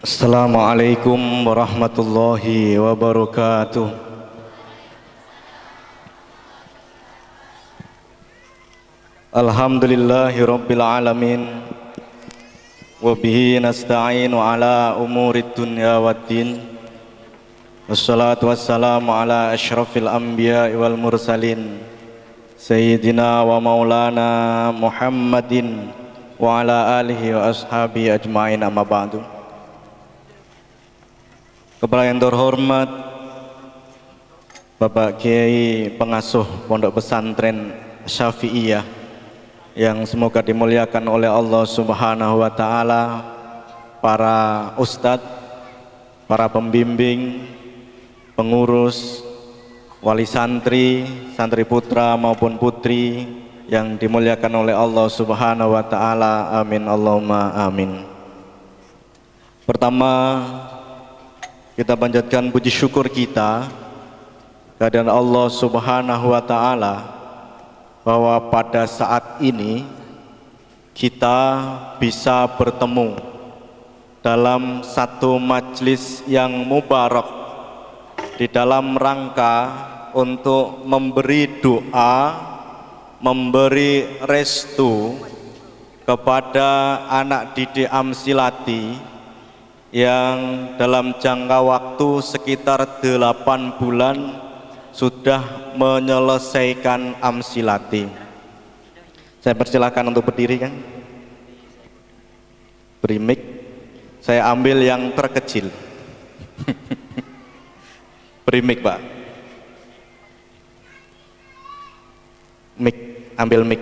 Assalamualaikum warahmatullahi wabarakatuh. Alhamdulillahi rabbil alamin. Wabihi nasta'inu ala umurid dunya waddin. Wassalatu wassalamu ala ashrafil anbiya wal mursalin Sayyidina wa maulana Muhammadin wa ala alihi wa ashabi ajma'in, amma ba'du. Kepada yang terhormat Bapak Kiai Pengasuh Pondok Pesantren Syafi'iyah yang semoga dimuliakan oleh Allah Subhanahu wa taala, para ustadz, para pembimbing, pengurus, wali santri, santri putra maupun putri yang dimuliakan oleh Allah Subhanahu wa taala. Amin Allahumma amin. Pertama, kita panjatkan puji syukur kita kehadirat Allah Subhanahu wa taala bahwa pada saat ini kita bisa bertemu dalam satu majelis yang mubarak di dalam rangka untuk memberi doa, memberi restu kepada anak didik Amsilati yang dalam jangka waktu sekitar 8 bulan sudah menyelesaikan Amsilati. Saya persilakan untuk berdiri, kan? Beri mic. Saya ambil yang terkecil. Beri mic, Pak. Mic, ambil mic.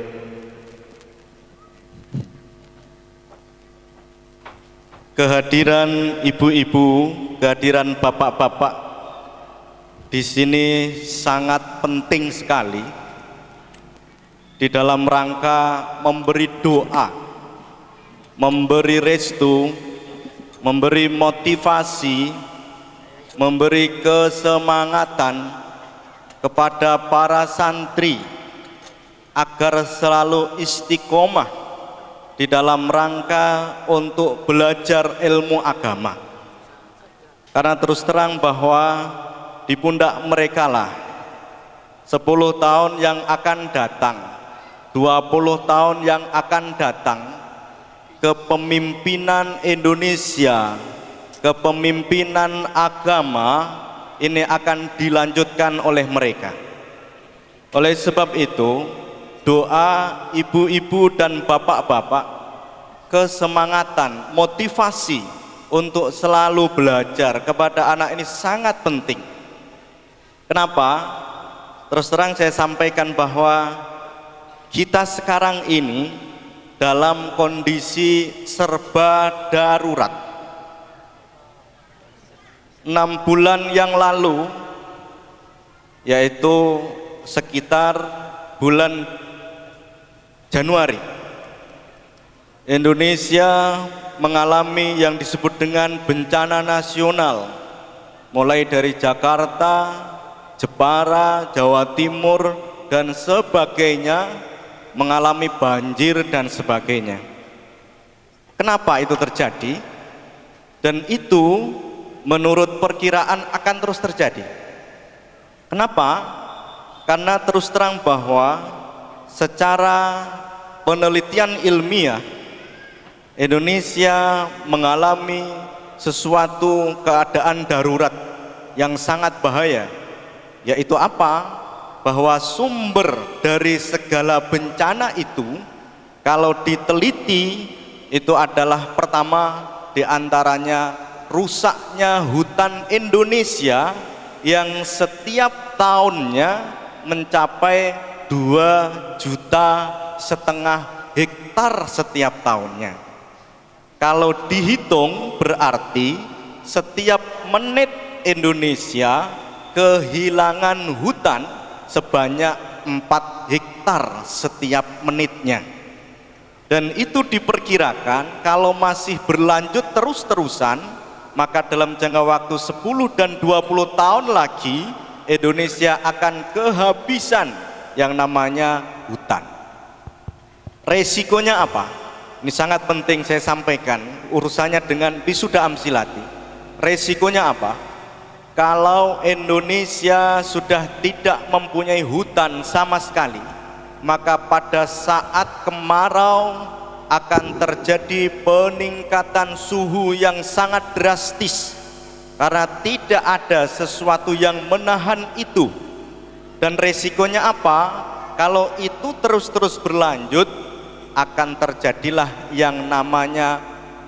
Kehadiran ibu-ibu, kehadiran bapak-bapak di sini sangat penting sekali di dalam rangka memberi doa, memberi restu, memberi motivasi, memberi kesemangatan kepada para santri agar selalu istiqomah di dalam rangka untuk belajar ilmu agama. Karena terus terang bahwa di pundak mereka lah 10 tahun yang akan datang, 20 tahun yang akan datang, kepemimpinan Indonesia, kepemimpinan agama ini akan dilanjutkan oleh mereka. Oleh sebab itu, doa ibu-ibu dan bapak-bapak, kesemangatan, motivasi untuk selalu belajar kepada anak ini sangat penting. Kenapa? Terus terang saya sampaikan bahwa kita sekarang ini dalam kondisi serba darurat. 6 bulan yang lalu, yaitu sekitar bulan Januari, Indonesia mengalami yang disebut dengan bencana nasional, mulai dari Jakarta, Jepara, Jawa Timur dan sebagainya, mengalami banjir dan sebagainya. Kenapa itu terjadi? Dan itu menurut perkiraan akan terus terjadi. Kenapa? Karena terus terang bahwa secara penelitian ilmiah, Indonesia mengalami sesuatu keadaan darurat yang sangat bahaya, yaitu apa? Bahwa sumber dari segala bencana itu kalau diteliti itu adalah pertama diantaranya rusaknya hutan Indonesia yang setiap tahunnya mencapai 2,5 juta hektar setiap tahunnya. Kalau dihitung berarti setiap menit Indonesia kehilangan hutan sebanyak 4 hektar setiap menitnya. Dan itu diperkirakan kalau masih berlanjut terus-terusan, maka dalam jangka waktu 10 dan 20 tahun lagi Indonesia akan kehabisan yang namanya hutan. Resikonya apa? ini sangat penting saya sampaikan, urusannya dengan wisuda amsilati. Resikonya apa? Kalau Indonesia sudah tidak mempunyai hutan sama sekali, maka pada saat kemarau akan terjadi peningkatan suhu yang sangat drastis, karena tidak ada sesuatu yang menahan itu. Dan resikonya apa? Kalau itu terus-terus berlanjut, akan terjadilah yang namanya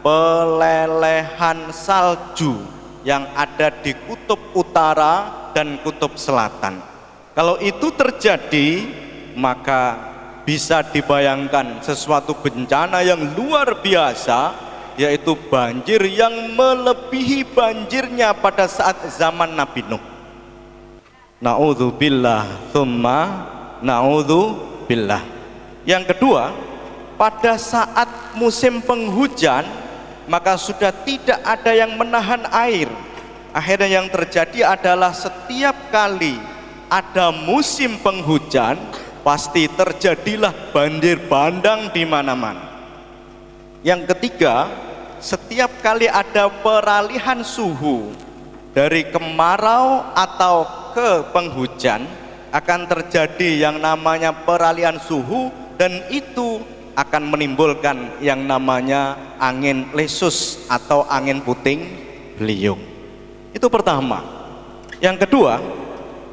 pelelehan salju yang ada di kutub utara dan kutub selatan. Kalau itu terjadi, maka bisa dibayangkan sesuatu bencana yang luar biasa, yaitu banjir yang melebihi banjirnya pada saat zaman Nabi Nuh. Na'udzubillah tsumma na'udzubillah. Yang kedua, pada saat musim penghujan, maka sudah tidak ada yang menahan air. Akhirnya yang terjadi adalah setiap kali ada musim penghujan, pasti terjadilah banjir bandang di mana-mana. Yang ketiga, setiap kali ada peralihan suhu dari kemarau atau ke penghujan, akan terjadi yang namanya peralihan suhu, dan itu akan menimbulkan yang namanya angin lesus atau angin puting beliung. Itu pertama. Yang kedua,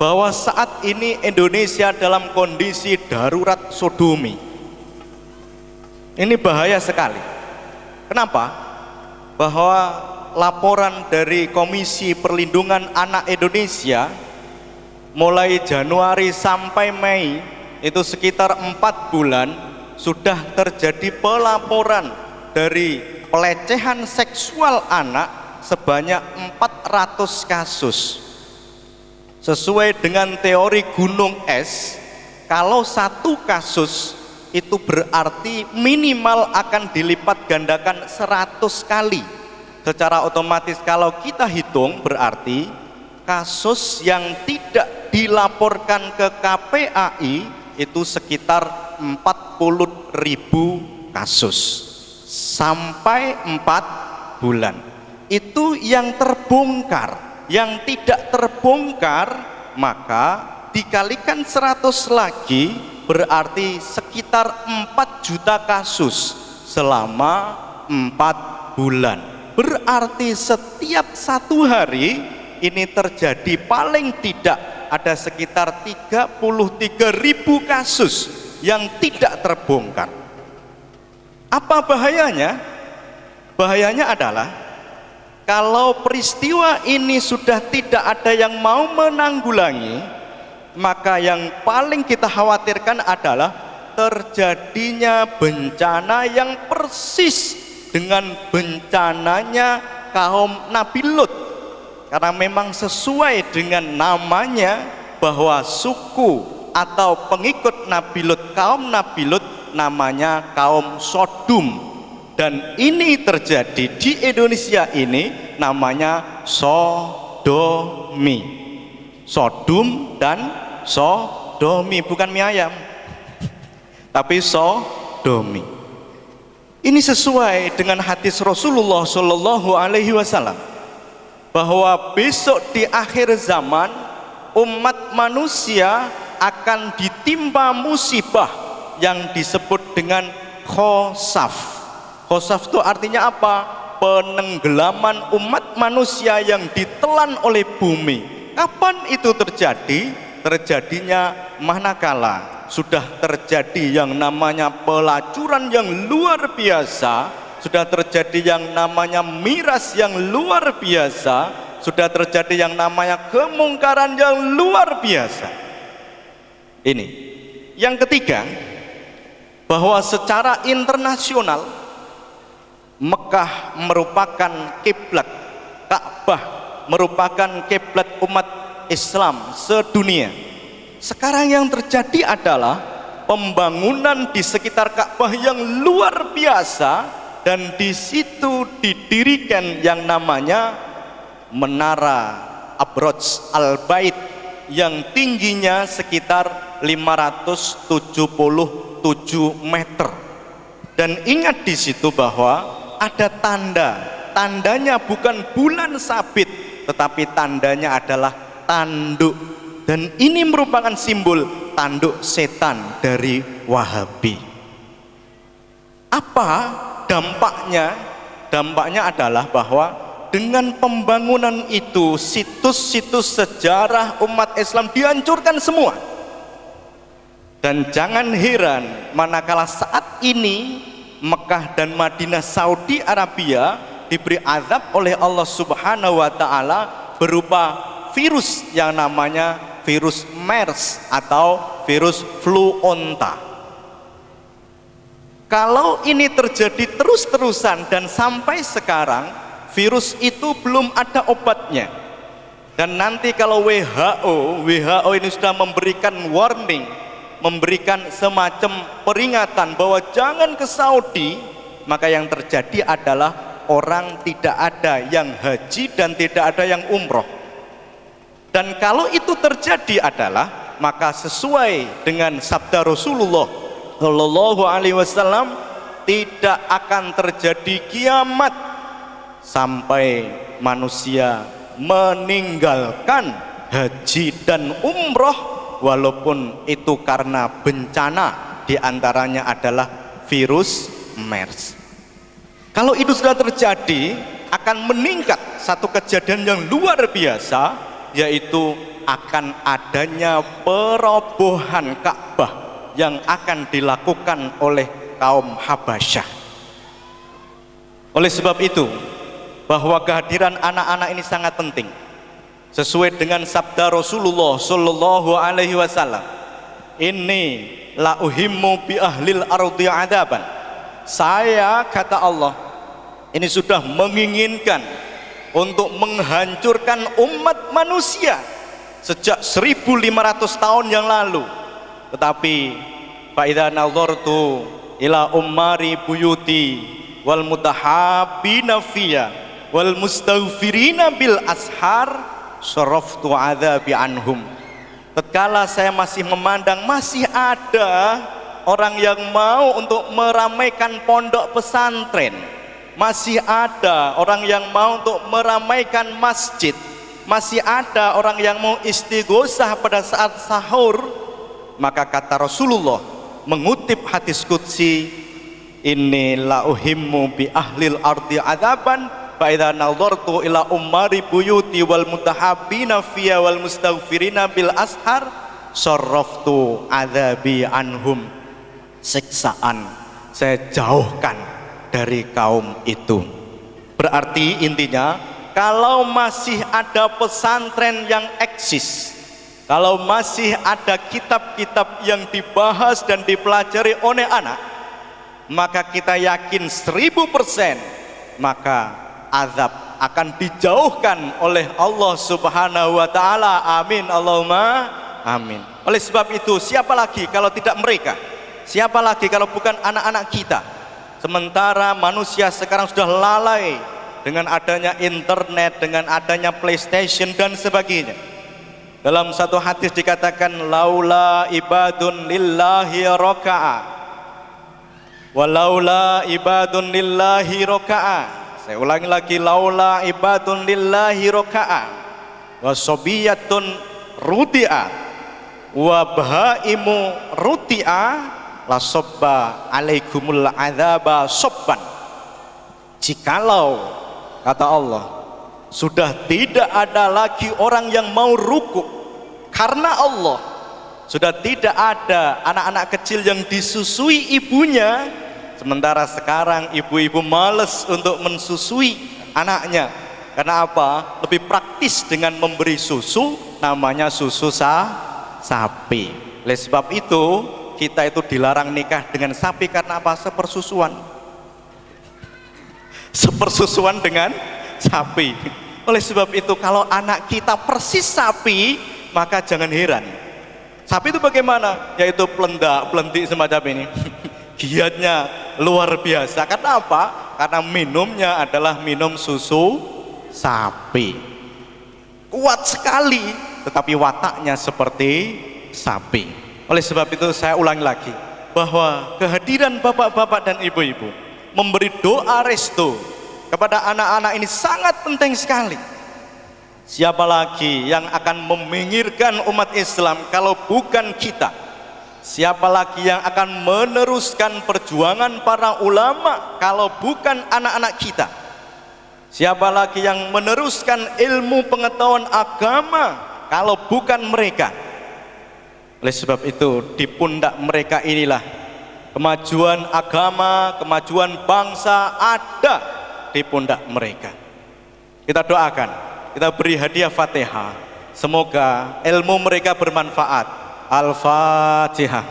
bahwa saat ini Indonesia dalam kondisi darurat sodomi. Ini bahaya sekali. Kenapa? Bahwa laporan dari Komisi Perlindungan Anak Indonesia mulai Januari sampai Mei itu sekitar 4 bulan sudah terjadi pelaporan dari pelecehan seksual anak sebanyak 400 kasus. Sesuai dengan teori gunung es, kalau satu kasus itu berarti minimal akan dilipat gandakan 100 kali. Secara otomatis kalau kita hitung, berarti kasus yang tidak dilaporkan ke KPAI itu sekitar 40.000 kasus sampai 4 bulan. Itu yang terbongkar. Yang tidak terbongkar, maka dikalikan 100 lagi, berarti sekitar 4 juta kasus selama 4 bulan. Berarti setiap 1 hari ini terjadi paling tidak ada sekitar 33.000 kasus yang tidak terbongkar. Apa bahayanya? Bahayanya adalah kalau peristiwa ini sudah tidak ada yang mau menanggulangi, maka yang paling kita khawatirkan adalah terjadinya bencana yang persis dengan bencananya kaum Nabi Lut. Karena memang sesuai dengan namanya, bahwa suku atau pengikut Nabi Lut, kaum Nabi Lut, namanya kaum Sodom. Dan ini terjadi di Indonesia ini, namanya sodomi. Sodom dan sodomi, bukan mie ayam, tapi sodomi. Ini sesuai dengan hadis Rasulullah Shallallahu Alaihi Wasallam, bahwa besok di akhir zaman umat manusia akan ditimpa musibah yang disebut dengan khosaf. Khosaf itu artinya apa? Penenggelaman umat manusia yang ditelan oleh bumi. Kapan itu terjadi? Terjadinya manakala sudah terjadi yang namanya pelacuran yang luar biasa, sudah terjadi yang namanya miras yang luar biasa, sudah terjadi yang namanya kemungkaran yang luar biasa. Ini yang ketiga, bahwa secara internasional Mekah merupakan kiblat, Ka'bah merupakan kiblat umat Islam sedunia. Sekarang yang terjadi adalah pembangunan di sekitar Ka'bah yang luar biasa, dan di situ didirikan yang namanya Menara Abroj Al-Bait yang tingginya sekitar 577 meter. Dan ingat di situ bahwa ada tanda. Tandanya bukan bulan sabit, tetapi tandanya adalah tanduk. Dan ini merupakan simbol tanduk setan dari Wahabi. Apa dampaknya? Dampaknya adalah bahwa dengan pembangunan itu situs-situs sejarah umat Islam dihancurkan semua. Dan jangan heran manakala saat ini Mekah dan Madinah Saudi Arabia diberi azab oleh Allah Subhanahu wa taala berupa virus yang namanya virus MERS atau virus flu onta. Kalau ini terjadi terus-terusan dan sampai sekarang virus itu belum ada obatnya. Dan nanti kalau WHO ini sudah memberikan warning, memberikan semacam peringatan bahwa jangan ke Saudi, maka yang terjadi adalah orang tidak ada yang haji dan tidak ada yang umroh. Dan kalau itu terjadi adalah maka sesuai dengan sabda Rasulullah Shallallahu Alaihi Wasallam, tidak akan terjadi kiamat sampai manusia meninggalkan haji dan umroh, walaupun itu karena bencana, diantaranya adalah virus MERS. Kalau itu sudah terjadi, akan meningkat satu kejadian yang luar biasa, yaitu akan adanya perobohan Ka'bah yang akan dilakukan oleh kaum Habasyah. Oleh sebab itu, bahwa kehadiran anak-anak ini sangat penting. Sesuai dengan sabda Rasulullah Shallallahu Alaihi Wasallam, ini la uhimmu bi ahlil ardi adaban. Saya, kata Allah, ini sudah menginginkan untuk menghancurkan umat manusia sejak 1500 tahun yang lalu. Tetapi fa idza nazartu ila ummari buyuti wal mutahabbina fiyya wal mustaghfirina bil ashar syaraftu adzabi anhum. Tatkala saya masih memandang masih ada orang yang mau untuk meramaikan pondok pesantren, masih ada orang yang mau untuk meramaikan masjid, masih ada orang yang mau istighosah pada saat sahur, maka kata Rasulullah mengutip hadis qudsi, inni la uhimmu bi ahlil ardi adzaban fa idza nazartu ila ummari buyuti wal mutahabbina fiyya wal mustaghfirina bil ashar syaraftu adzabi anhum. Siksaan saya jauhkan dari kaum itu. Berarti intinya, kalau masih ada pesantren yang eksis, kalau masih ada kitab-kitab yang dibahas dan dipelajari oleh anak, maka kita yakin 1000% maka azab akan dijauhkan oleh Allah Subhanahu wa taala. Amin Allahumma amin. Oleh sebab itu, siapa lagi kalau tidak mereka? Siapa lagi kalau bukan anak-anak kita? Sementara manusia sekarang sudah lalai dengan adanya internet, dengan adanya PlayStation dan sebagainya. Dalam satu hadis dikatakan, laula ibadun lillahi raka'a walaula ibadun lillahi raka'a. Saya ulangi lagi, laula ibadun lillahi raka'a wa sobiyatun rudi'a wa bahaimu ruti'a la sobba alaikumul adzaba sobban. Jikalau, kata Allah, sudah tidak ada lagi orang yang mau ruku karena Allah, sudah tidak ada anak-anak kecil yang disusui ibunya, sementara sekarang ibu-ibu males untuk mensusui anaknya. Karena apa? Lebih praktis dengan memberi susu, namanya susu sapi. Oleh sebab itu kita itu dilarang nikah dengan sapi. Karena apa? Sepersusuan dengan sapi. Oleh sebab itu kalau anak kita persis sapi, maka jangan heran. Sapi itu bagaimana? Yaitu pelendik semacam ini. Giatnya luar biasa. Karena apa? Karena minumnya adalah minum susu sapi. Kuat sekali, tetapi wataknya seperti sapi. Oleh sebab itu saya ulangi lagi, bahwa kehadiran bapak-bapak dan ibu-ibu memberi doa restu kepada anak-anak ini sangat penting sekali. Siapa lagi yang akan meminggirkan umat Islam kalau bukan kita? Siapa lagi yang akan meneruskan perjuangan para ulama kalau bukan anak-anak kita? Siapa lagi yang meneruskan ilmu pengetahuan agama kalau bukan mereka? Oleh sebab itu, di pundak mereka inilah kemajuan agama, kemajuan bangsa ada di pundak mereka. Kita doakan, kita beri hadiah Fatihah, semoga ilmu mereka bermanfaat. Al-Fatihah.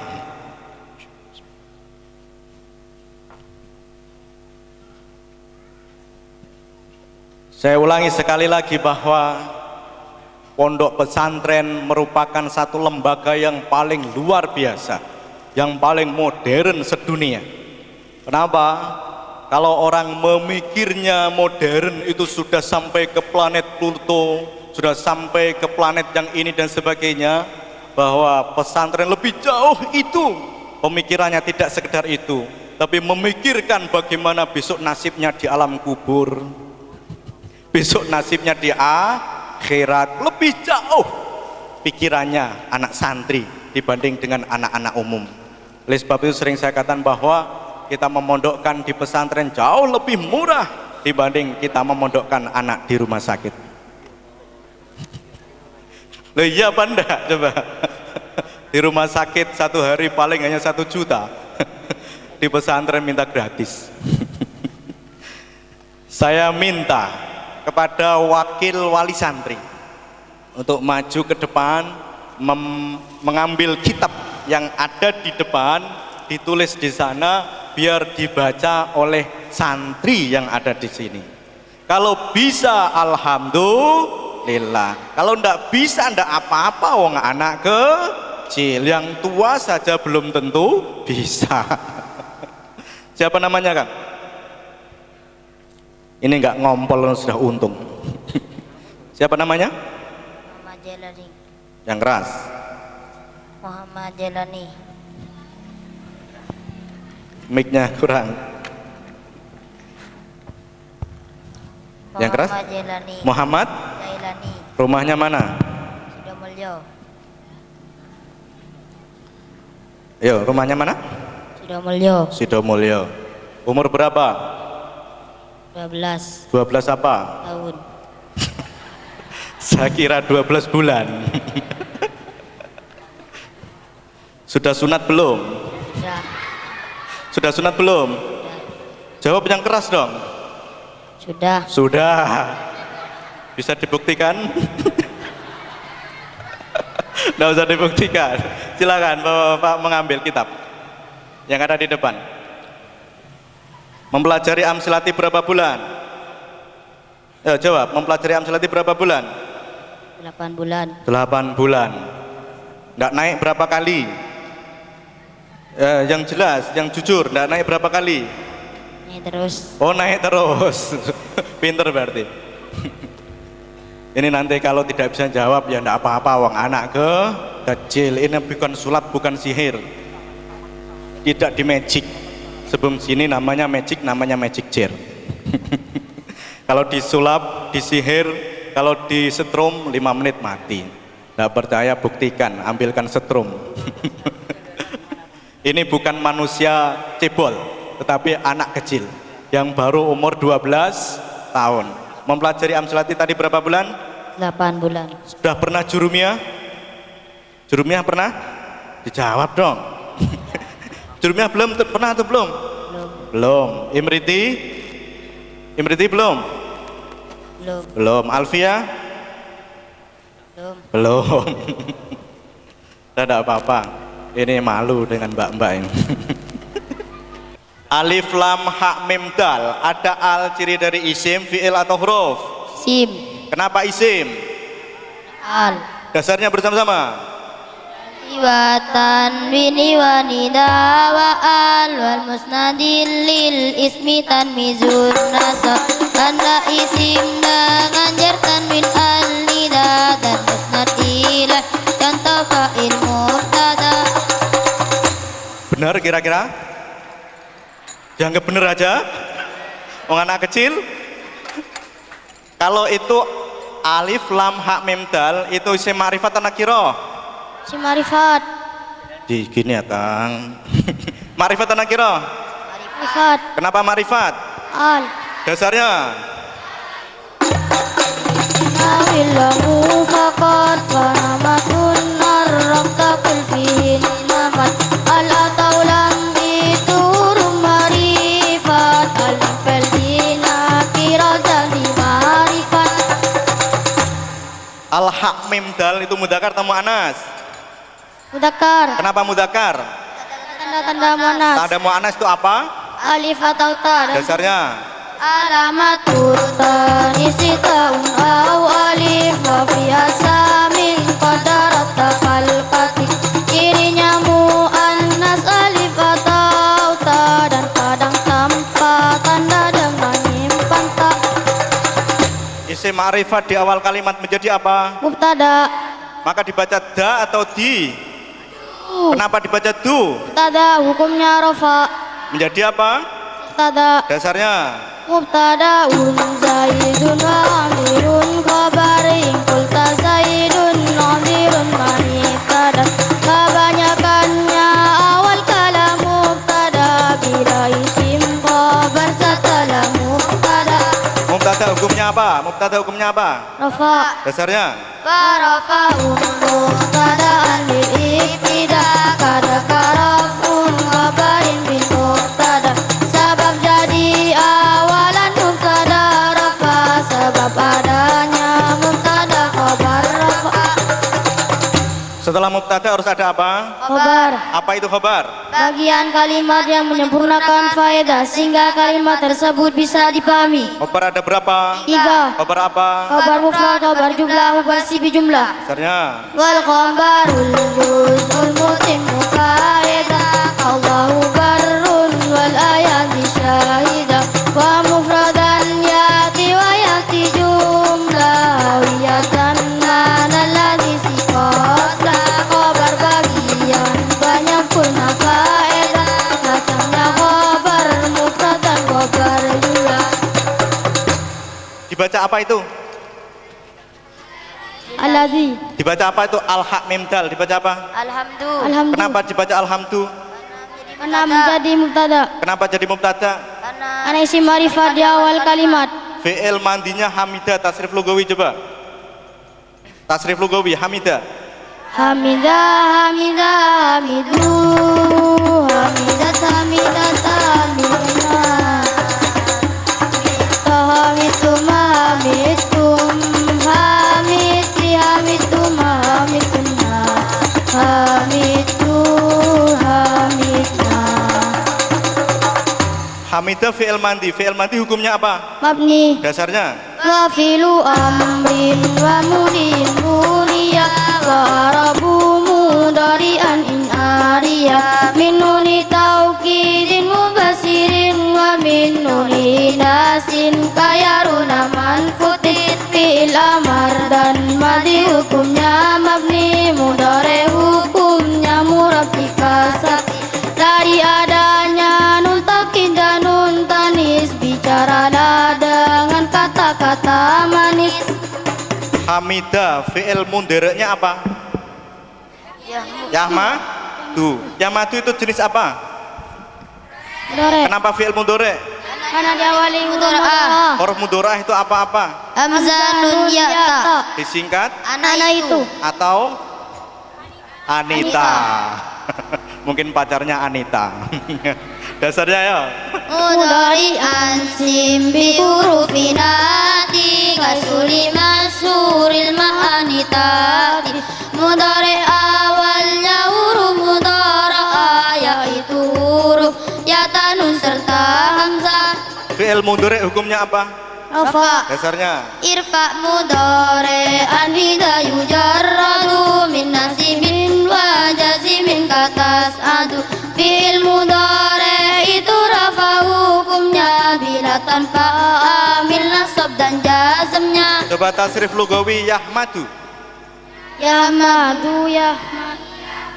Saya ulangi sekali lagi bahwa pondok pesantren merupakan satu lembaga yang paling luar biasa, yang paling modern sedunia. Kenapa? Kalau orang memikirnya modern itu sudah sampai ke planet Pluto, sudah sampai ke planet yang ini dan sebagainya, bahwa pesantren lebih jauh itu pemikirannya tidak sekedar itu, tapi memikirkan bagaimana besok nasibnya di alam kubur, besok nasibnya di akhirat. Lebih jauh pikirannya anak santri dibanding dengan anak-anak umum. Oleh sebab itu sering saya katakan bahwa kita memondokkan di pesantren jauh lebih murah dibanding kita memondokkan anak di rumah sakit. Loh iya apa enggak coba? Di rumah sakit satu hari paling hanya 1 juta. Di pesantren minta gratis. Saya minta kepada wakil wali santri untuk maju ke depan, mengambil kitab yang ada di depan, ditulis di sana biar dibaca oleh santri yang ada di sini. Kalau bisa alhamdulillah, kalau ndak bisa ndak apa-apa, wong anak kecil, yang tua saja belum tentu bisa. Siapa namanya Kang? Ini nggak ngompol sudah untung. Siapa namanya? Muhammad Jelani. Yang keras. Muhammad Jelani. Mic-nya kurang. Yang keras? Muhammad Jelani. Muhammad Jailani. Rumahnya mana? Sidomulyo. Yo, rumahnya mana? Sidomulyo. Sidomulyo. Umur berapa? 12 apa? tahun. Saya kira 12 bulan. Sudah sunat belum? Sudah. Sudah sunat belum? Jawab yang keras dong. Sudah. Sudah. Bisa dibuktikan? Nggak usah dibuktikan. Silakan Bapak mengambil kitab yang ada di depan. Mempelajari Amsilati berapa bulan? Ya, jawab. Mempelajari Amsilati berapa bulan? 8 bulan. 8 bulan. Nggak naik berapa kali? Yang jelas, yang jujur, nggak naik berapa kali? Ini terus. Oh, naik terus. Pinter berarti. Ini nanti kalau tidak bisa jawab ya nggak apa-apa, wong anak kecil. Ini bukan sulap, bukan sihir. Tidak di magic. Sebelum sini namanya magic chair. Kalau disulap, disihir, kalau disetrum 5 menit mati. Tidak percaya buktikan, ambilkan setrum. Ini bukan manusia cebol, tetapi anak kecil yang baru umur 12 tahun. Mempelajari Amsilati tadi berapa bulan? 8 bulan. Sudah pernah jurumiyah? Jurumiyah pernah? Dijawab dong. Jurumiyah belum pernah atau belum? Belum. Imriti? Imriti belum? Belum. Belum. Alfia? Belum. Belum. Tidak apa-apa. Ini malu dengan mbak-mbak ini. Alif lam ha mim dal. Ada al ciri dari isim, fiil atau huruf? Sim. Kenapa isim? Al. Dasarnya bersama-sama. Wa tanwini wa nida wa al wal musnadil lil ismi tanmizun nasab tanda isim dengan jar tanwin al nida dan musnad ilah contoh fa'il mubtada. Benar kira-kira? Dianggap bener aja? Wong anak kecil? Kalau itu alif lam ha mim dal itu isim ma'rifat atau nakiro? Si marifat. Di gini ya Kang. Ma'rifat atau nakiro? Marifat. Kenapa ma'rifat? Al. Dasarnya? Nawilahu faqad fanamatun arrabtakul fihin namat al-atau lam itu marifat al-fal dina kiratan di marifat. Al-haq mim dal itu mudakar atau mu'anas? Mudakar. Kenapa mudakar? Tanda-tanda muannas. Tanda mu'anas itu apa? Alif atau ta. Dasarnya? Alamatul tanisi taun au alif wa fi asamin qadarat kalqati. Cirinya muannas alif atau ta dan kadang tanpa tanda dengan nyimpan ta. Isim ma'rifat di awal kalimat menjadi apa? Mubtada. Maka dibaca da atau di? Kenapa dibaca du? Mubtada hukumnya rafa. Menjadi apa? Mubtada. Dasarnya? Mubtadaun zaidun wa amirun khabarin qulta zaidun nadirun manibtada. Kebanyakannya awal kalam mubtada bila isim khabar setelah mubtada. Mubtada hukumnya apa? Mubtada hukumnya apa? Rafa. Dasarnya? Barafa'un mubtada'an bil ibtida kada karafun khabarin bil mubtada. Sabab jadi awalan mubtada rafa, sebab adanya mubtada khabar rafa. Setelah mubtada harus ada apa? Khabar. Apa itu khabar? Bagian kalimat yang menyempurnakan faedah sehingga kalimat tersebut bisa dipahami. Khabar ada berapa? 3. Khabar apa? Khabar mufrad, khabar jumlah, khabar sibi jumlah. Dasarnya? Wal khabarul juz'ul mutimmu faedah. Allahu barrun wal ayati syahidah. Wa mufradan yati wa yati jumlah wiyatan mana ladhi sifatlah. Khabar bagian banyak purna faedah. Macamnya khabar mufrad dan khabar jumlah. Dibaca apa itu? Alladhi. Dibaca apa itu? Al-haq mim dal. Dibaca apa? Alhamdulillah. Kenapa dibaca alhamdu? Karena menjadi mubtada. Kenapa jadi mubtada? Karena isim marifat di awal kalimat. Fi'il mandinya hamidah, tasrif lugawi coba. Tasrif lugawi hamidah. Hamidah, hamidah, hamidu, hamidat, hamidat, hamidna. Hamitum, hamitum, hamiti, hamitum, hamituna. Hamitu, hamitna. Hamidah fi'il mandi. Fi'il mandi hukumnya apa? Mabni. Dasarnya? Wafilu amrin wa mudin mulia wa arabu mudari'an in ariya min nuni taukidin mubasirin wa min nuni nasin kayaruna manfutin fi'il amar dan madi hukumnya mabni mudare hukumnya murabbi kasab. Dari adanya nun takin dan nun tanis bicaralah dengan kata-kata manis. Hamidah fi'il mundharaknya apa? Yahmadu. Yahmadu itu jenis apa? Mudhari. Kenapa fi'il mundhari? Karena diawali mudhari. Huruf mudharah itu apa-apa? Hamzah nun ya ta. Disingkat Ana itu. atau Anita. Mungkin pacarnya Anita. Dasarnya ya. Mudhari ansim bi hurufinati kasuli masuril ma'anitati. Mudhari awalnya huruf mudhara yaitu huruf ya tanun serta hamzah. Fi'il mudhari hukumnya apa? Rafa. Dasarnya Irfa mudhari anida yujarradu min nasibin wa jazimin katas adu. Fi'il mudhari itu rafa hukumnya bila tanpa amil nasab dan jazmnya. coba tasrif lugawi yahmadu. Yahmadu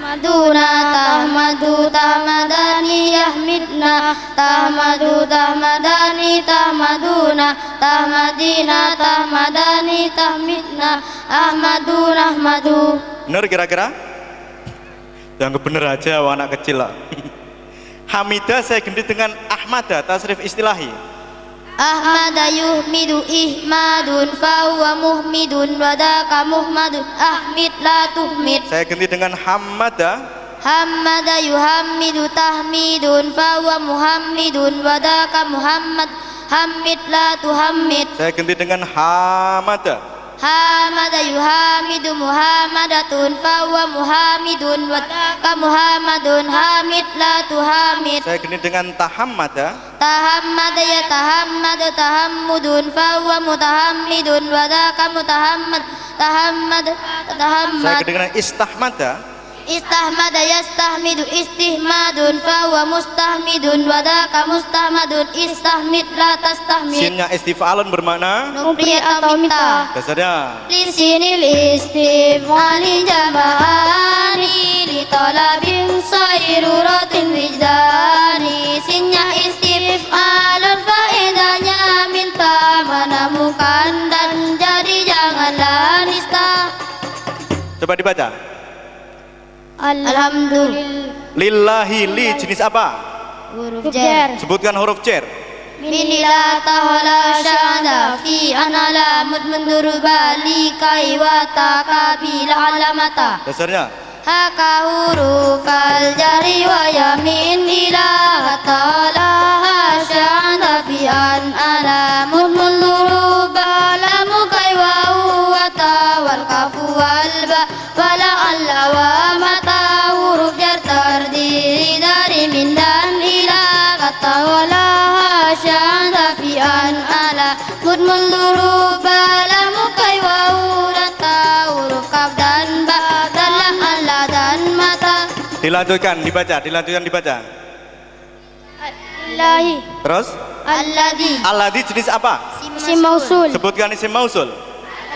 Tahmaduna tahmadu tahmadani yahmidna tahmadu tahmadani tahmaduna tahmadina tahmadani tahmidna ahmadu nahmadu. Bener kira-kira? Yang bener aja anak kecil lah. Hamidah saya ganti dengan Ahmada, tasrif istilahi. Ahmada yuhmidu ihmadun fahuwa muhmidun wadaka muhmadun ahmid la tuhmid. Saya ganti dengan Hamada. Hamada yuhammidu tahmidun fahuwa muhammidun wadaka muhammad hamid la tuhammid. Saya ganti dengan Hamada. Hamada yuhamidu muhammadatun fahuwa muhamidun wadaka muhammadun hamid la tuhamid. Saya ganti dengan Tahammada. Tahammada ya tahammadu tahammudun fahuwa mutahammidun wadaka mutahammad tahammad tahammad. Saya ganti dengan Istahmada. Istahmada yastahmidu istihmadun fahuwa mustahmidun wadaka mustahmadun istahmid la tastahmid. Sinnya istif'alun bermakna Nupriyat atau minta. dasarnya Lisinil istif'ali jama'ani li talabin sayruratin wijdani. Sinnya istif'alun faedahnya minta menemukan dan jadi janganlah nista. coba dibaca. Alhamdulillah. Lillahi li jenis apa? Huruf jar. Sebutkan huruf cer. Minila tahala syada fi anala mudmundur bali kai wa takabil alamata. Dasarnya Haka huruf al jari wa yamin ila tahala syada fi anala mudmundur balamu kai wa huwa wal kafu wal ba wala alla wa mata. Huruf jar terdiri dari min dan ila kata wala syada fi an ala mud munduru balamu kai wa urata. Huruf kaf dan ba dalam alla dan mata. dilanjutkan dibaca. Allahi. Terus Alladhi. alladhi jenis apa? Isim mausul. Sebutkan isim mausul.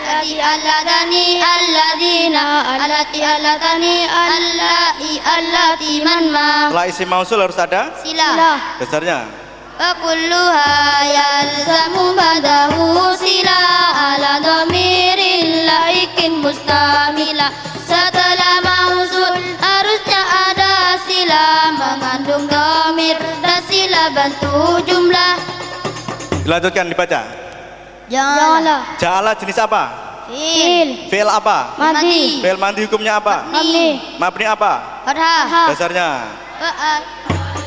Alladhi alladani alladina allati alladani allai allati man ma. Setelah isim mausul harus ada Sila. dasarnya. Wa kulluha yalzamu badahu sila ala dhamiril laikin mustamila. Setelah mausul harusnya ada sila mengandung dhamir dan sila bantu jumlah. Dilanjutkan dibaca. Jala. Ja'ala jenis apa? Fil. Fi'il apa? Madi. Fi'il mandi hukumnya apa? Mabni. Mabni apa? Fathah. Dasarnya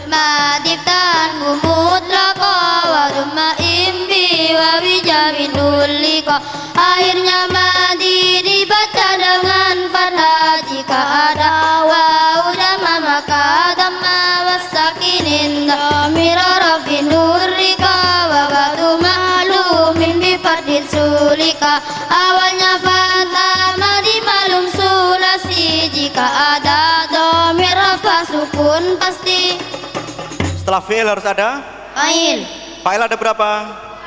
Madiftan mutlaqa wa dumma imbi wa wijabin ulika. Akhirnya madi dibaca dengan fathah jika ada wawu dhamma maka dhamma wasakinin dhamira rafin hurrika wa ba'du ma'lumin bi fardin sulika. Awalnya fathah madi malum sulasi jika ada dhamir rafa sukun pasti. setelah fi'il harus ada Fa'il. fa'il ada berapa?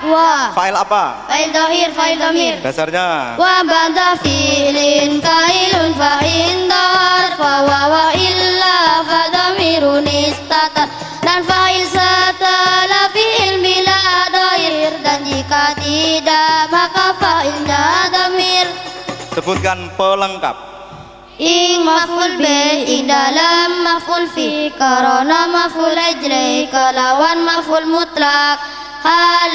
Dua. Fa'il apa? Fa'il dohir, fa'il domir. Dasarnya Wa ba'da fi'lin fa'ilun fa'in dar fa wa illa fa domirun istatar. Dan fa'il setelah fi'il bila dohir. Dan jika tidak maka fa'ilnya domir. sebutkan pelengkap. Ing maf'ul bi ing dalam maf'ul fi karena maf'ul ajli kelawan maf'ul mutlak. Hal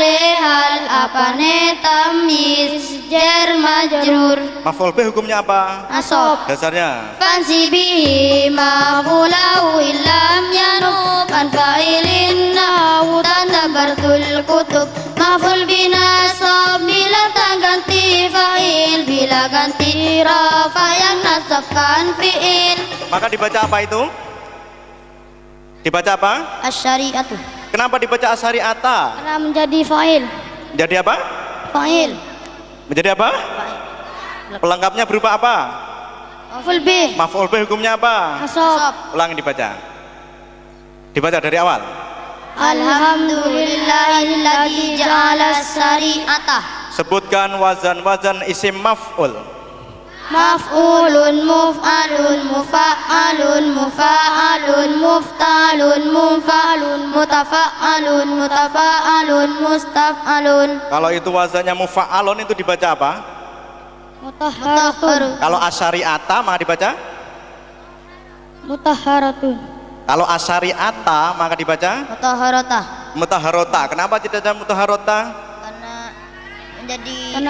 apane tamyiz jar majrur. Maf'ul bih hukumnya apa? Nasab. Dasarnya Fansi bihi maf'ulahu illam yanub an fa'ilin nahu tadabartul kutub. Maf'ul binasab bila tak ganti fa'il bila ganti rafa yang nasabkan fi'il. maka dibaca apa itu? Dibaca apa? Asyari'atu. Kenapa dibaca asyari'ata? Karena menjadi fa'il. Jadi apa? Fa'il. Menjadi apa? Pelengkapnya berupa apa? Maf'ul bih. Maf'ul bih hukumnya apa? Nasab. Ulangi dibaca. Dibaca dari awal. Alhamdulillahilladzi ja'ala syari'ata. Sebutkan wazan-wazan isim maf'ul. maf'ulun muf'alun mufa'alun mufa'alun muftalun mufa'alun mutafa'alun mutafa'alun mustaf'alun. Kalau itu wazannya mufa'alun itu dibaca apa? Mutahharatun. Kalau asyari'ata maka dibaca Mutahharatun. kalau asyari'ata maka dibaca Mutahharata. mutaharota. Kenapa tidak ada mutaharota? Karena menjadi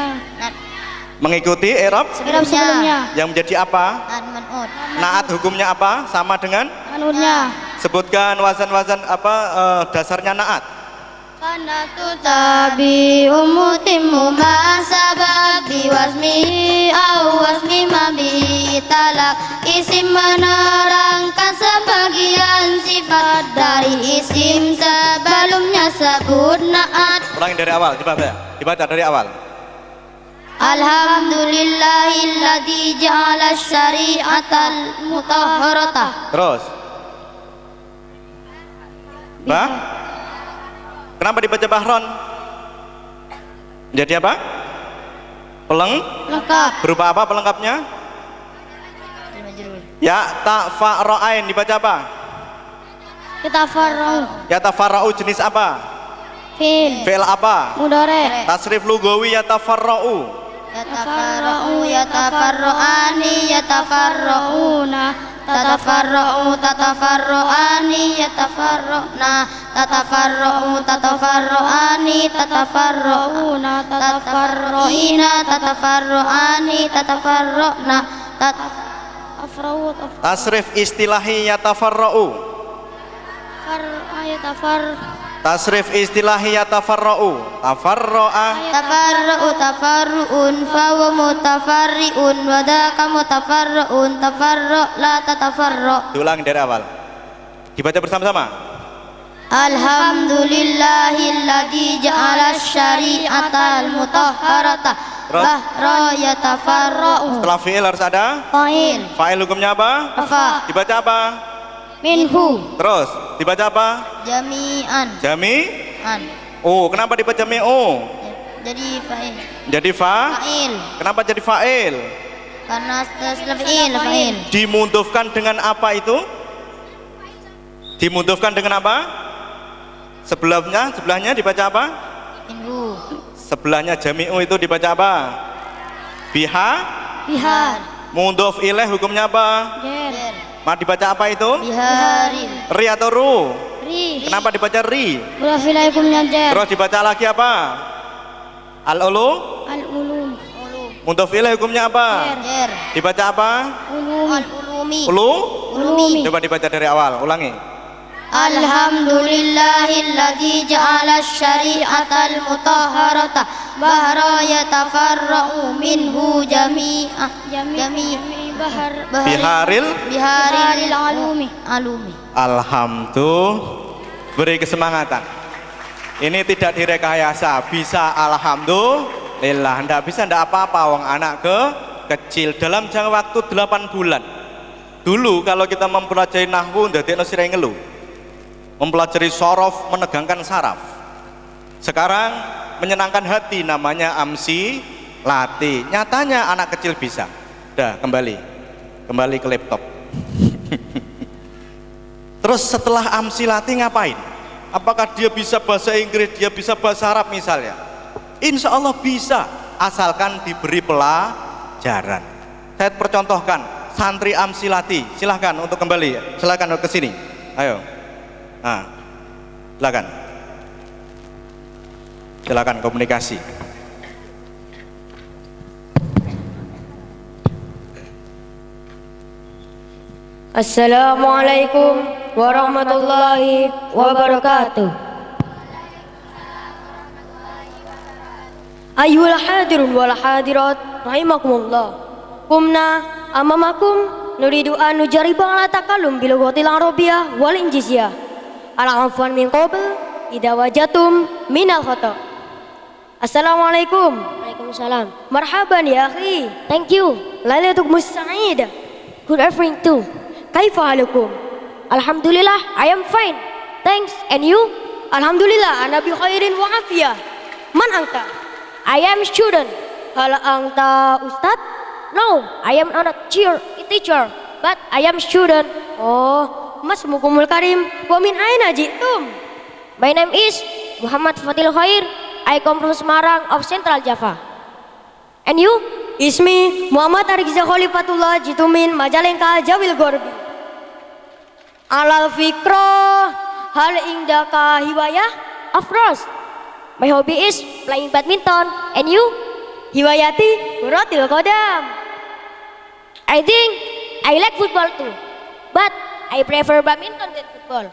Mengikuti i'rab sebelumnya yang menjadi apa? man'ut. Naat hukumnya apa? Sama dengan Man'utnya. sebutkan wazan-wazan apa dasarnya naat. Karena tutabi umutimmu masabak biwasmi au wasmi mabi talak. Isim menerangkan sebagian sifat dari isim sebelumnya sebut naat. Ulangi dari awal, dibaca dari awal. Alhamdulillahilladzi ja'ala syari'atal mutahharata. Terus kenapa dibaca bahron? Jadi apa? Lengkap. Berupa apa pelengkapnya? Ya ta fa ra'ain dibaca apa? Yatafarra'u. Ya tafarra'u jenis apa? Fi'il. Fi'il apa? Mudhari'. Tasrif lugawi ya tafarra'u. Yatafarra'u yatafarra'ani yatafarra'una tatafarra'u tatafarra'ani yatafarra'na tatafarra'u tatafarra'ani tatafarra'una tatafarra'ina tatafarra'ani tatafarra'na Tasrif istilahi ya tafarra'u. Tasrif istilahi ya tafarra'u. Tafarra'a tafarra'u tafarru'un fawa mutafarri'un wadaka mutafarra'un tafarra' la tatafarra'. Diulang dari awal. Dibaca bersama-sama. Alhamdulillahilladzi ja'ala syari'atal mutahharata bahra yatafarra'u. Setelah fi'il harus ada Fa'il. fa'il hukumnya apa? Rafa. Dibaca apa? Minhu. Terus dibaca apa? Jami'an. Jami'an. Oh, kenapa dibaca jami'u? Jadi fa'il. Jadi Fa'il. Kenapa jadi fa'il? Karena setelah fa'il. Dimudhofkan dengan apa itu? Dimudhofkan dengan apa? Sebelahnya dibaca apa? Minhu. Sebelahnya jami'u itu dibaca apa? Bihar. Mudhof ilaih hukumnya apa? Jer. Ma dibaca apa itu? Biharin. Ri atau ru? Ri. Kenapa dibaca ri? Mudhafilaikumnya jer. Terus dibaca lagi apa? Al-ulu? Al-ulum. Mudhof ilaih hukumnya apa? Jer. Dibaca apa? Al-ulumi. Ulumi. Coba dibaca dari awal, ulangi. Alhamdulillahilladzi ja'ala syari'atal mutahharata bahra yatafarra'u minhu jami'ah Biharil alumi. Alhamdulillah. Beri kesemangatan. Ini tidak direkayasa, bisa alhamdulillah. Ndak bisa ndak apa-apa wong anak kecil dalam jangka waktu 8 bulan. Dulu kalau kita mempelajari nahwu ndadekno sira ngeluh. Mempelajari sorof menegangkan saraf. Sekarang menyenangkan hati namanya amsi lati. Nyatanya anak kecil bisa. Dah kembali ke laptop. Terus setelah amsi lati ngapain? Apakah dia bisa bahasa Inggris, dia bisa bahasa Arab misalnya? Insya Allah bisa, asalkan diberi pelajaran. Saya percontohkan santri amsi lati. Silahkan untuk kembali, silahkan ke sini. Ayo. Nah, silakan komunikasi. Assalamualaikum warahmatullahi wabarakatuh. Ayyuhal hadirun wal hadirat rahimakumullah. Kumna amamakum nuridu an nujariba ala takallum bil lughatil arabiyyah wal injiziyah. Al-afwan min qabl idza wajatum minal khata. Assalamualaikum. Waalaikumsalam. Marhaban ya akhi. Thank you. Lailatuk musta'ida. Good evening too. Kaifa halukum? Alhamdulillah, I am fine. Thanks. And you? Alhamdulillah, ana bi khairin wa afiyah. Man anta? I am student. Hal anta ustad? No, I am not a teacher, but I am student. Oh, Masmukumul Karim. Wa min aina jitum? My name is Muhammad Fatil Khair. I come from Semarang of Central Java. And you? Ismi Muhammad Argiza Khalifatullah Jitumin Majalengka Jawil Gorbi. Alal fikro hal indaka hiwayah? Of course. My hobby is playing badminton. And you? Hiwayati Muratil Qadam. I think I like football too, but I prefer badminton than football.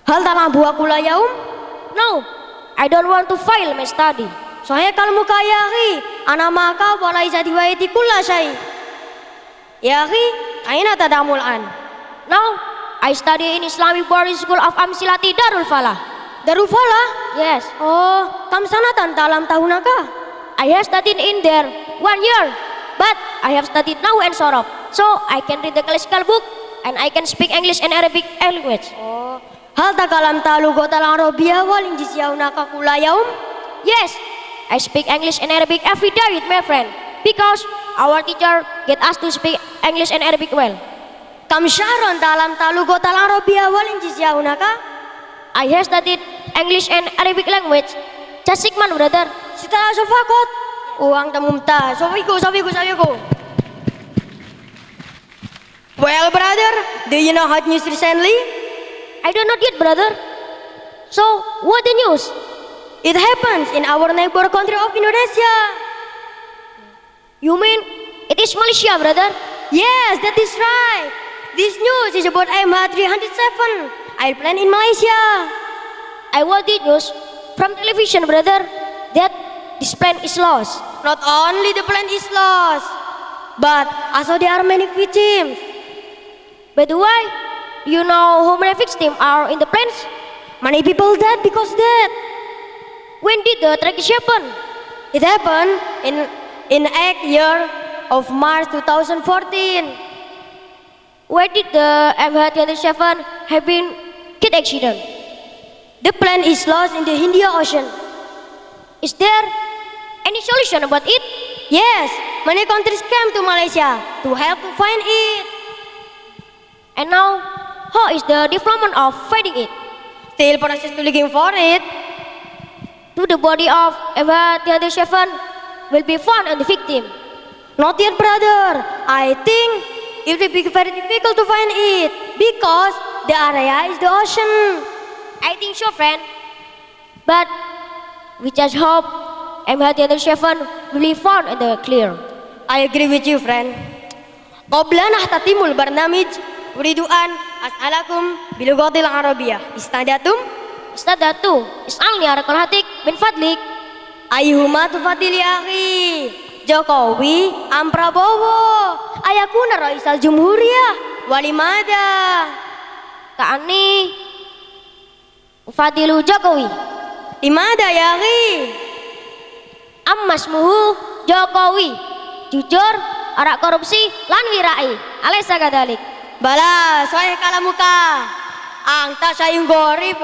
Hal talabu aku yaum? No, I don't want to fail my study. Soalnya kalau muka yahi, anak maka walai jadi waiti kulla syai. Yahi, aina tadamul an. Now, I study in Islamic Boarding School of Amsilati Darul Falah. Darul Falah? Yes. Oh, kam sanatan dalam tahunaka? I have studied in there 1 year. But I have studied Nahwu and Sorof, so I can read the classical book and I can speak English and Arabic language. Oh, hal takalam talugot al-Arabiyah wal injisyaunaka kula yaum? Yes, I speak English and Arabic every day with my friend because our teacher get us to speak English and Arabic well. Kam syahron dalam talugot al-Arabiyah wal injisyaunaka? I have studied English and Arabic language. Just 6 months, brother. Setelah sofakot. Uang tamumta, sabiku. Well, brother, do you know hot news recently? I don't know yet, brother. So, what the news? It happens in our neighbor country of Indonesia. You mean it is Malaysia, brother? Yes, that is right. This news is about MH307 airplane in Malaysia. I watched the news from television, brother, that this plane is lost. Not only the plane is lost, but also there are many victims. By the way, you know how many victims are in the planes? Many people died because that. When did the tragedy happen? It happened in 8th year of March 2014. Where did the MH307 have been kit accident? The plane is lost in the Indian Ocean. Is there any solution about it? Yes, many countries came to Malaysia to help to find it. And now, how is the development of finding it? Still process to looking for it. To the body of MH307 will be found on the victim. Not yet, brother. I think it will be very difficult to find it because the area is the ocean. I think so, friend. But we just hope MH307 will be found in the clear. I agree with you, friend. Qabla nahtatimul barnamij uridu an as'alakum bilughatil arabiyah. Istadatum? Istadatu. Is'alni arakal hatik min fadlik. Ayyuhuma tufadili akhi. Jokowi am Prabowo. Ayakuna Raisal Jumhuriyah. Walimada. Ka'ani Fadilu Jokowi. Limada ya akhi? Ammasmuhu Jokowi, jujur, arak korupsi, lan wirai. Alaysa kadalik. Bala, soalnya kalamuka. Angta sayung gorib.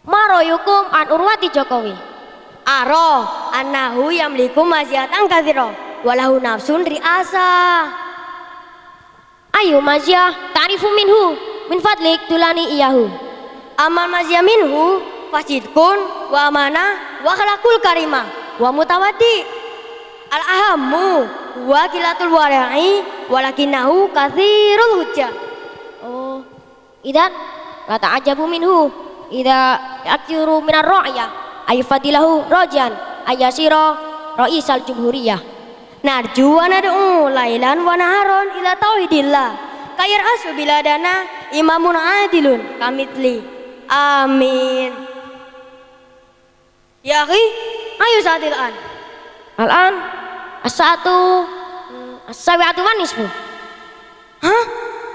Maroyukum an urwati Jokowi. Aro, annahu yamlikum maziatan kathiro. Walahu nafsun ri'asa. Ayu maziyah ta'rifu minhu. Min fadlik tulani iyahu. Amal maziyah minhu fasidkun wa amanah wa khalaqul karimah wa mutawaddi al-ahammu wa kilatul wara'i walakinahu kathirul hujjah. Oh, idan la ta'ajabu minhu idza aktiru minar ra'ya ay fadilahu rajan ayasira raisal jumhuriyah. Narju wa nad'u lailan wa naharon ila tauhidillah kayar asu biladana imamun adilun kamitli. Amin. Ya akhi, ayo saat al-an. Al-an as-sa'atu as-sabi'atu wan nisfu. Hah?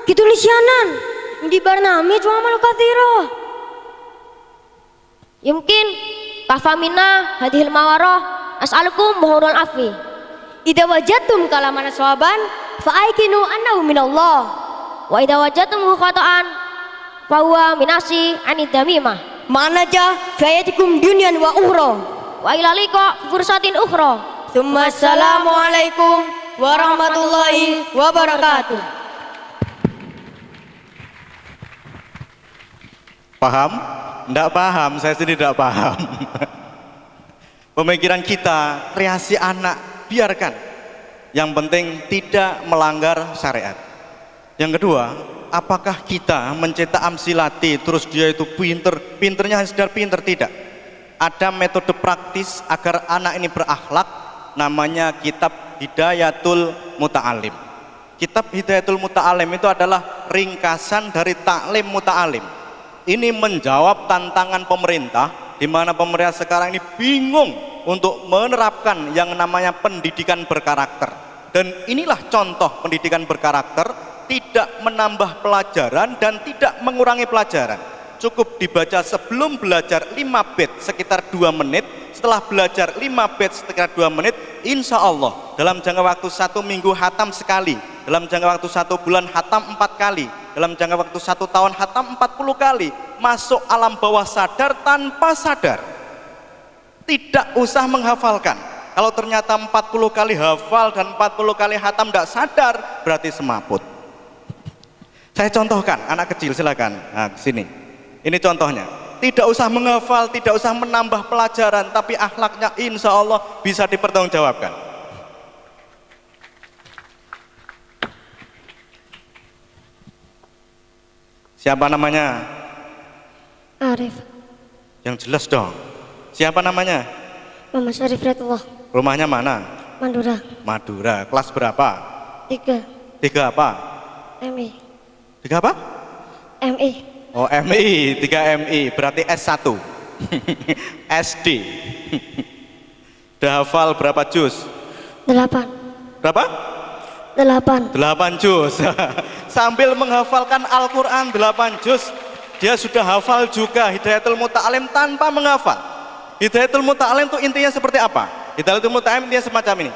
Gitu nisyanan. Di barnami cuma malu kathiro. Yumkin kafamina hadhil mawarah as'alukum muhurul afi. Idza wajadtum kalaman sawaban fa'aikinu annahu minallah. Wa idza wajadtum khata'an fahuwa minasi anid damimah. Manaja fayatikum dunyan wa ukhra wa ila liqa fursatin ukhra Assalamualaikum warahmatullahi wabarakatuh. Paham? Tidak paham, saya sendiri tidak paham. Pemikiran kita, kreasi anak, biarkan. Yang penting tidak melanggar syariat. Yang kedua, apakah kita mencetak amsilati terus dia itu pinter, pinternya hanya sekedar pinter? Tidak. Ada metode praktis agar anak ini berakhlak, namanya kitab Hidayatul Muta'alim. Kitab Hidayatul Muta'alim itu adalah ringkasan dari Ta'lim Muta'alim. Ini menjawab tantangan pemerintah, di mana pemerintah sekarang ini bingung untuk menerapkan yang namanya pendidikan berkarakter. Dan inilah contoh pendidikan berkarakter, tidak menambah pelajaran dan tidak mengurangi pelajaran. Cukup dibaca sebelum belajar 5 bait sekitar 2 menit, setelah belajar 5 bait sekitar 2 menit, insya Allah dalam jangka waktu 1 minggu hatam sekali, dalam jangka waktu 1 bulan hatam 4 kali, dalam jangka waktu 1 tahun hatam 40 kali, masuk alam bawah sadar tanpa sadar. Tidak usah menghafalkan. Kalau ternyata 40 kali hafal dan 40 kali hatam tidak sadar, berarti semaput. Saya contohkan, anak kecil silakan. Nah, sini. Ini contohnya. Tidak usah menghafal, tidak usah menambah pelajaran, tapi akhlaknya insya Allah bisa dipertanggungjawabkan. Siapa namanya? Arif. Yang jelas dong. Siapa namanya? Muhammad Syarif Redullah. Rumahnya mana? Madura. Madura. Kelas berapa? 3. 3 apa? MI. 3 apa? MI. Oh, MI, 3 MI, berarti S1. SD. Udah hafal berapa juz? 8. Berapa? 8. 8 juz. Sambil menghafalkan Al-Quran 8 juz, dia sudah hafal juga Hidayatul Muta'alim tanpa menghafal. Hidayatul Muta'alim itu intinya seperti apa? Hidayatul Muta'alim intinya semacam ini.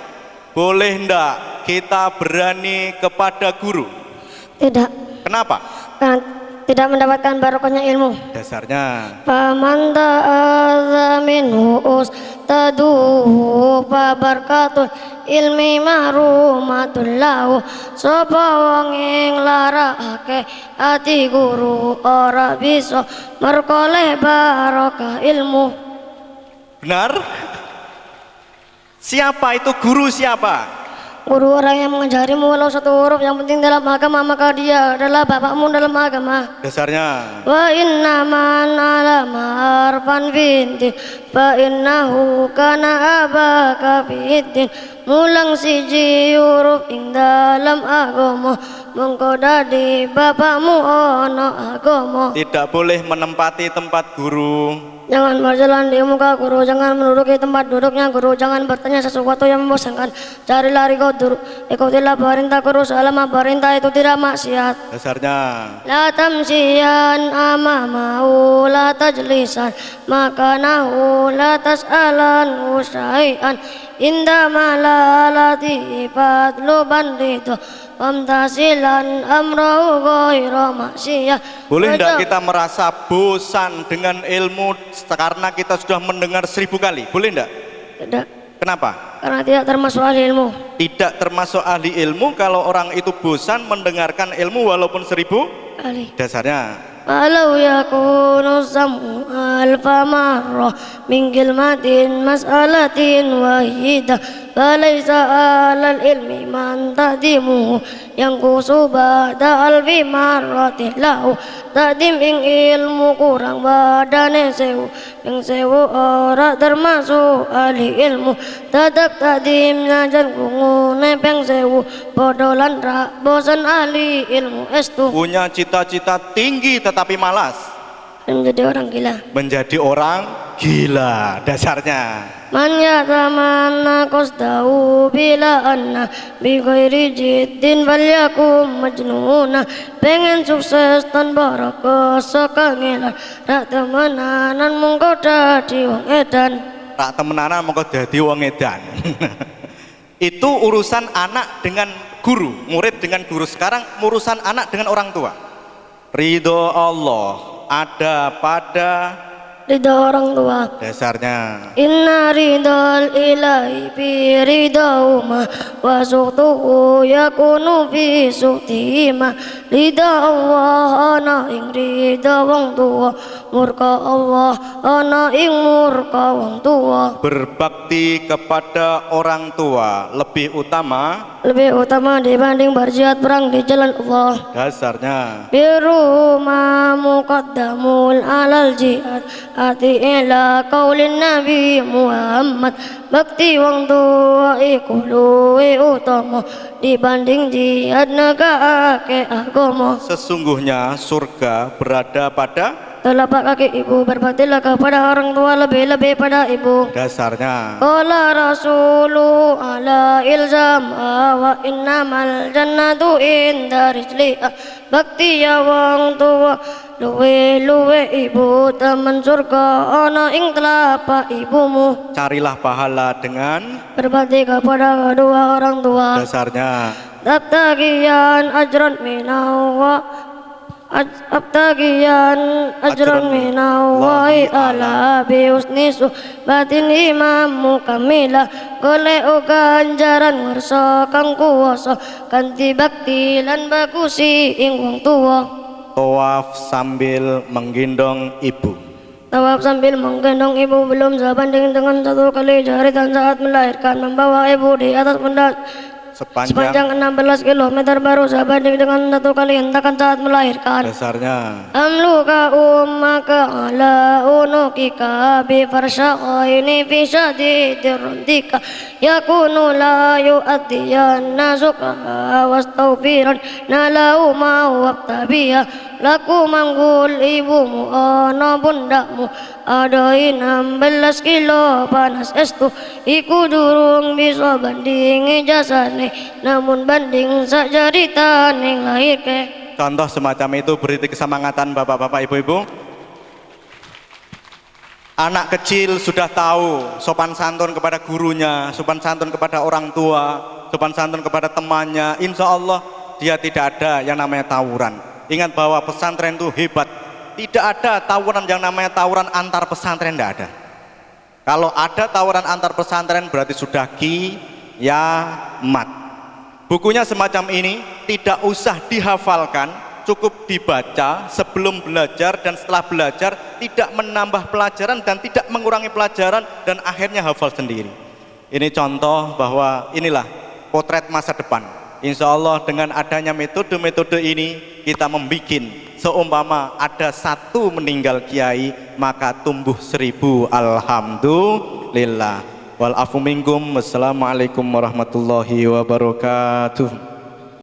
Boleh ndak kita berani kepada guru? Tidak. Kenapa? Karena tidak mendapatkan barokahnya ilmu. Dasarnya Faman ta'adza minhu ustaduhu fabarkatul ilmi mahrumatul lahu. Sapa wong ing larake ati guru ora bisa merkoleh barokah ilmu. benar? Siapa itu guru siapa? Guru orang yang mengajarimu walau satu huruf, yang penting dalam agama, maka dia adalah bapakmu dalam agama. Dasarnya Wa inna man alama harfan fintin fa innahu kana abaka fitin. Mulang siji huruf ing dalam agama, mengko dadi bapakmu ana agama. tidak boleh menempati tempat guru. Jangan berjalan di muka guru, jangan menduduki tempat duduknya guru, jangan bertanya sesuatu yang membosankan. Cari lari kau duduk, ikutilah perintah guru selama perintah itu tidak maksiat. Dasarnya La tamsiyan amamahu la tajlisan makanahu la tas'alan usai'an inda malalati fadlu banditu famtasilan amrahu ghaira maksiyah. boleh tidak kita merasa bosan dengan ilmu karena kita sudah mendengar 1000 kali? Boleh tidak? Tidak, Kenapa? karena tidak termasuk ahli ilmu. Tidak termasuk ahli ilmu kalau orang itu bosan mendengarkan ilmu walaupun 1000 Ahli. dasarnya. Walau yakunu samu alfa marrah min kilmatin mas'alatin wahidah falaysa alal ilmi man tadimu yang kusubada alfi marratin lahu. Tadim ing ilmu kurang badane sewu, yang sewu ora termasuk ahli ilmu. Tetap tadim najan kungune peng sewu bodolan rak bosan ahli ilmu estu. Punya cita-cita tinggi tetapi malas. Menjadi orang gila. Menjadi orang gila dasarnya. Man yatamanna qasdahu bila anna bi ghairi jiddin falyakum majnuna. Pengen sukses tanpa rasa kangelan, rak temenanan mongko dadi wong edan. Rak temenanan mongko dadi wong edan. Itu urusan anak dengan guru, murid dengan guru. Sekarang urusan anak dengan orang tua. Ridho Allah ada pada ridha orang tua. Dasarnya Inna ridhal ilahi fi ridahuma wa suhtuhu yakunu fi suhtihima. Ridha Allah ana ing ridha wong tua, murka Allah ana ing murka wong tua. berbakti kepada orang tua lebih utama. Dibanding berjihad perang di jalan Allah. Dasarnya Biru ma muqaddamul alal jihad ati ila qaulin Nabi Muhammad. Bakti wong tua iku luwih utama dibanding jihad negake agama. sesungguhnya surga berada pada. Telapak kaki ibu, berbaktilah kepada orang tua lebih-lebih pada ibu. Dasarnya Qala rasulu ala ilzam wa innamal jannatu inda rijliha. Bakti ya wong tua luwe ibu, taman surga ana ing telapak ibumu. carilah pahala dengan. Berbakti kepada kedua orang tua. Dasarnya Abtagiyan ajran minawa ajran minallahi ala bi husni suhbatin imam kamila. Golek ganjaran ngersa kang kuwasa kanthi bakti lan bagusi ing wong tuwa. tawaf sambil menggendong ibu. Tawaf sambil menggendong ibu belum sebanding dengan satu kali jaritan saat melahirkan. Membawa ibu di atas pundak sepanjang 16 km baru sebanding dengan satu kali hentakan saat melahirkan. Dasarnya Amluka ummaka ala unukika bi farsyaqaini fi syadidir runtika. Yakunu la yu'addiyan nasuka wastaufiran nalau ma wabtabiya. Laku manggul ibumu ana bundakmu adai 16 kilo panas estu. Iku durung bisa bandingi jasane, namun banding sak jaritane lahirke. contoh semacam itu beri kesemangatan bapak-bapak ibu-ibu. Anak kecil sudah tahu sopan santun kepada gurunya, sopan santun kepada orang tua, sopan santun kepada temannya. Insya Allah dia tidak ada yang namanya tawuran. Ingat bahwa pesantren itu hebat. Tidak ada tawuran yang namanya tawuran antar pesantren, tidak ada. Kalau ada tawuran antar pesantren berarti sudah kiamat. Bukunya semacam ini tidak usah dihafalkan, cukup dibaca sebelum belajar dan setelah belajar, tidak menambah pelajaran dan tidak mengurangi pelajaran, dan akhirnya hafal sendiri. Ini contoh bahwa inilah potret masa depan. Insya Allah dengan adanya metode-metode ini kita membuat seumpama ada satu meninggal kiai maka tumbuh 1000 alhamdulillah. Wal afu minkum. Wassalamualaikum warahmatullahi wabarakatuh.